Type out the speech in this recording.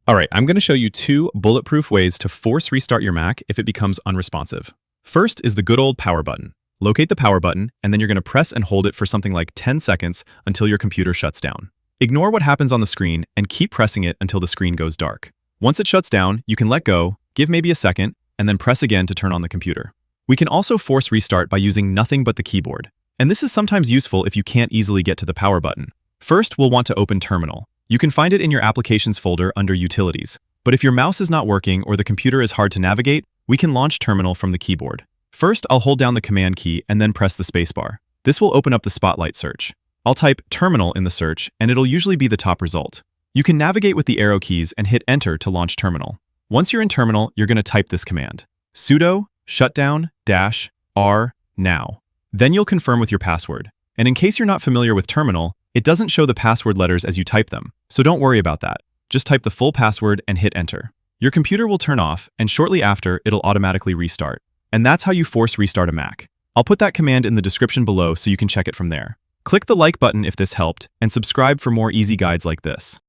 All right, I'm going to show you two bulletproof ways to force restart your Mac if it becomes unresponsive. First is the good old power button. Locate the power button, and then you're going to press and hold it for something like 10 seconds until your computer shuts down. Ignore what happens on the screen and keep pressing it until the screen goes dark. Once it shuts down, you can let go, give maybe a second, and then press again to turn on the computer. We can also force restart by using nothing but the keyboard. And this is sometimes useful if you can't easily get to the power button. First, we'll want to open Terminal. You can find it in your Applications folder under Utilities. But if your mouse is not working or the computer is hard to navigate, we can launch Terminal from the keyboard. First, I'll hold down the Command key and then press the spacebar. This will open up the Spotlight search. I'll type Terminal in the search, and it'll usually be the top result. You can navigate with the arrow keys and hit Enter to launch Terminal. Once you're in Terminal, you're going to type this command: sudo shutdown -r now. Then you'll confirm with your password. And in case you're not familiar with Terminal, it doesn't show the password letters as you type them, so don't worry about that. Just type the full password and hit Enter. Your computer will turn off, and shortly after, it'll automatically restart. And that's how you force restart a Mac. I'll put that command in the description below so you can check it from there. Click the like button if this helped, and subscribe for more easy guides like this.